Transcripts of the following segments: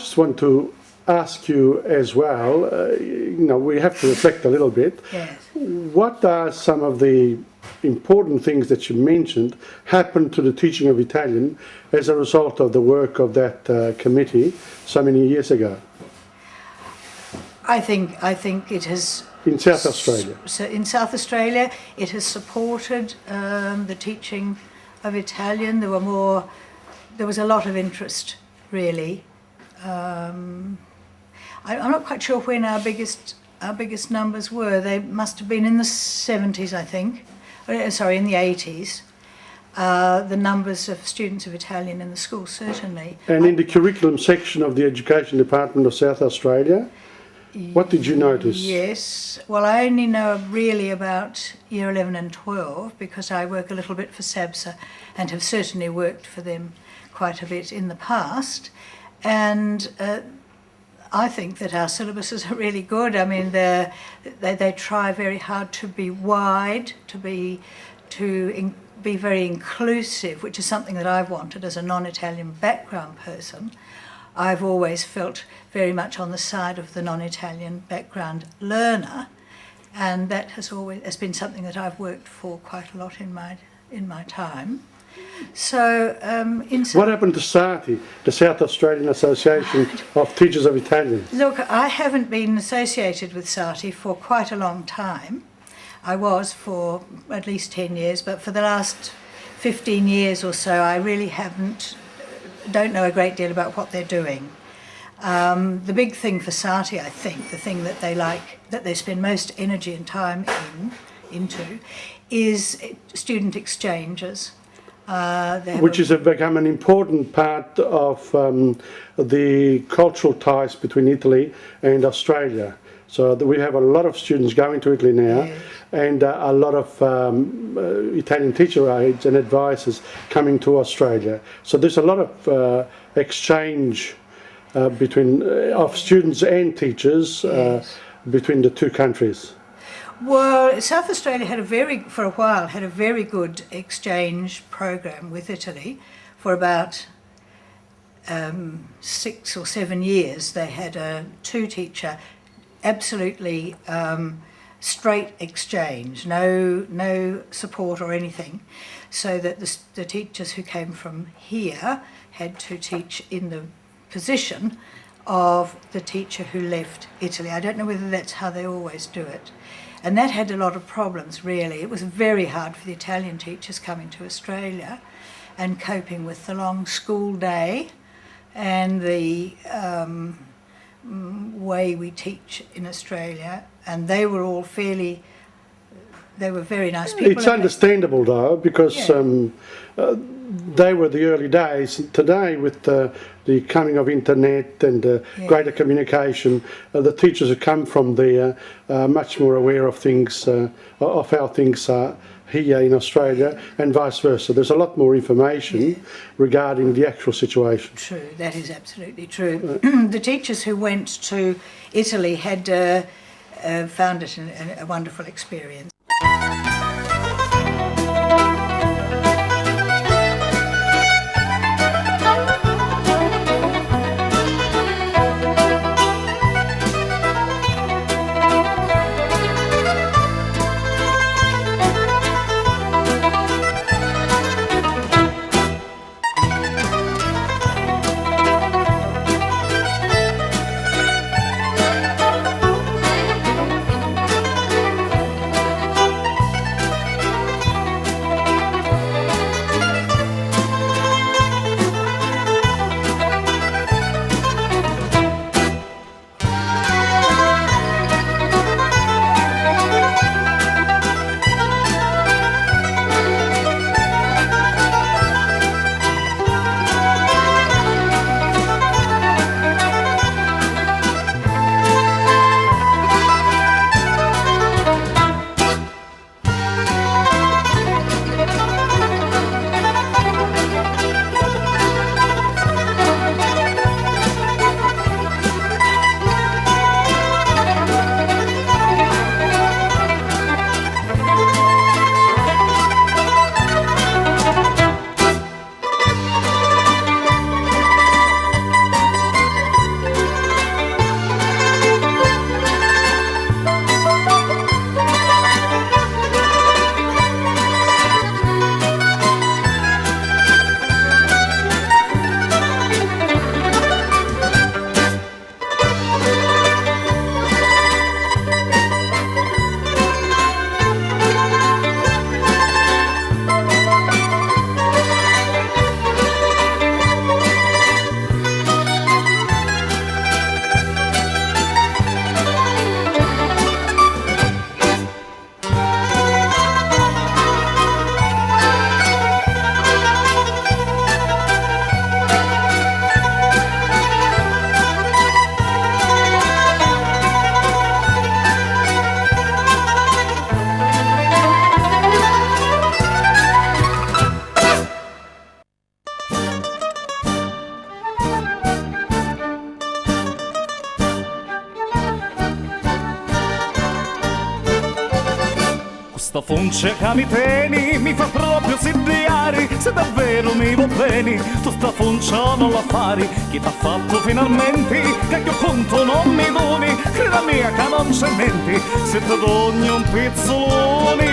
just want to ask you as well, we have to reflect a little bit. Yes. What are some of the important things that you mentioned happened to the teaching of Italian as a result of the work of that committee so many years ago? I think it has... In South Australia? So in South Australia, it has supported the teaching of Italian. There was a lot of interest, really. I'm not quite sure when our biggest numbers were. They must have been in the 70s, I think. Sorry, in the 80s. The numbers of students of Italian in the school, certainly. And in the curriculum section of the Education Department of South Australia, what did you notice? Yes, well, I only know really about year 11 and 12 because I work a little bit for SABSA and have certainly worked for them quite a bit in the past. And I think that our syllabuses are really good. I mean, they try very hard to be wide, to be very inclusive, which is something that I've wanted as a non-Italian background person. I've always felt very much on the side of the non-Italian background learner, and that has been something that I've worked for quite a lot in my time. So, what happened to SATI, the South Australian Association of Teachers of Italian? Look, I haven't been associated with SATI for quite a long time. I was for at least 10 years, but for the last 15 years or so, I really don't know a great deal about what they're doing. The big thing for SATI, I think, the thing that they spend most energy and time into, is student exchanges. Which has become an important part of the cultural ties between Italy and Australia. So we have a lot of students going to Italy now, yes, and a lot of Italian teacher aides and advisors coming to Australia. So there's a lot of exchange of students and teachers, yes, between the two countries. Well, South Australia for a while had a very good exchange program with Italy. For about 6 or 7 years, they had a 2-teacher, absolutely straight exchange, no support or anything, so that the teachers who came from here had to teach in the position of the teacher who left Italy. I don't know whether that's how they always do it. And that had a lot of problems, really. It was very hard for the Italian teachers coming to Australia and coping with the long school day and the way we teach in Australia. And they were all they were very nice people. It's understandable, though, because they were the early days. Today, with the coming of internet and greater communication, the teachers who come from there are much more aware of things, of how things are here in Australia, and vice versa. There's a lot more information regarding the actual situation. True, that is absolutely true. The teachers who went to Italy had found it a wonderful experience. Sta foncia che mi tieni mi fa proprio sidiare. Se davvero mi va bene, tu sta foncia non la fare. Chi t'ha fatto finalmente, che io conto non mi doni. Creda mia che non c'è niente, se ti doni un pizzolone.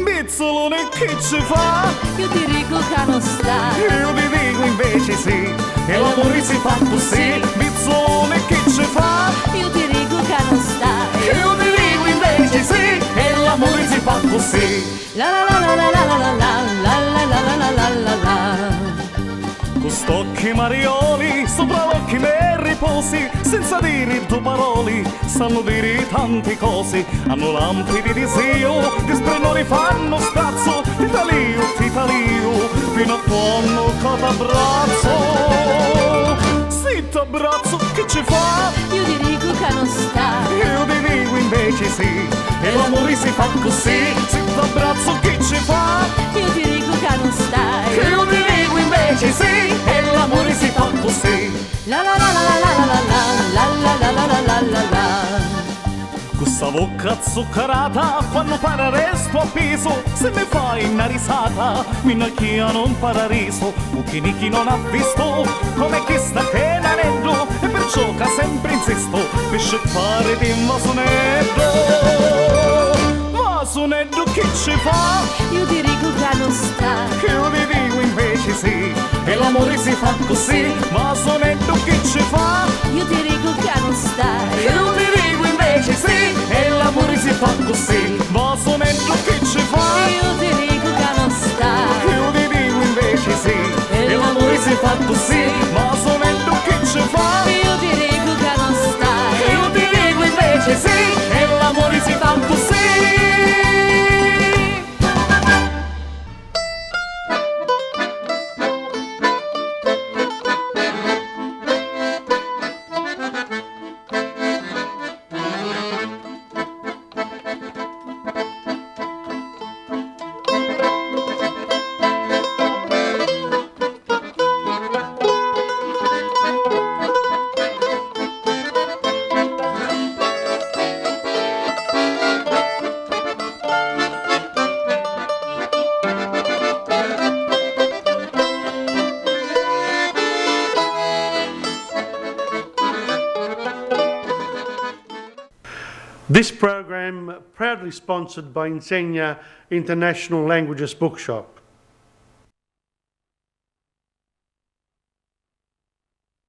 Pizzolone che ci fa? Io ti dico che non sta. Io ti dico invece sì, e l'amore si fa così. Pizzolone che ci fa? Io ti dico che non sta. Io ti dico invece sì, e l'amore si fa così. La la la la la la la la la la la la la la la. Con st'occhi marioli, sopra l'occhi ne riposi, senza dire due parole, sanno dire tante cose, hanno lampi di desio, che sprenoni fanno stazzo, ti talio, fino a quando t'abbraccio. Sì, t'abbraccio, che ci fa? Io ti dico che non sta. Io ti dico invece sì, e l'amore si fa così, sì, t'abbraccio, che ci fa? Io ti dico che non sta. Io ti dico invece sì, e l'amore si fa così. La la la la la la la la la la la la la la la. Questa bocca zuccherata, quando para resto appeso, se mi fai una risata, mi nachia non paradiso, chi non ha visto, come che sta tenendo, e perciò che sempre insisto, per sceppare di un vasonetto. Vasonetto che ci fa? Io ti dico che non sta. Io ti dico invece sì, e l'amore si fa così, vasonetto che ci fa? Io ti dico che non sta. Io ti dico invece sì, e l'amore si fa così, vasonetto che ci fa? Io ti dico che non sta. Io ti dico invece sì, e l'amore si fa così, vasonetto che ci fa? Io ti dico che non sta. Io ti dico invece sì, e l'amore si fa così. This program proudly sponsored by Insegna International Languages Bookshop.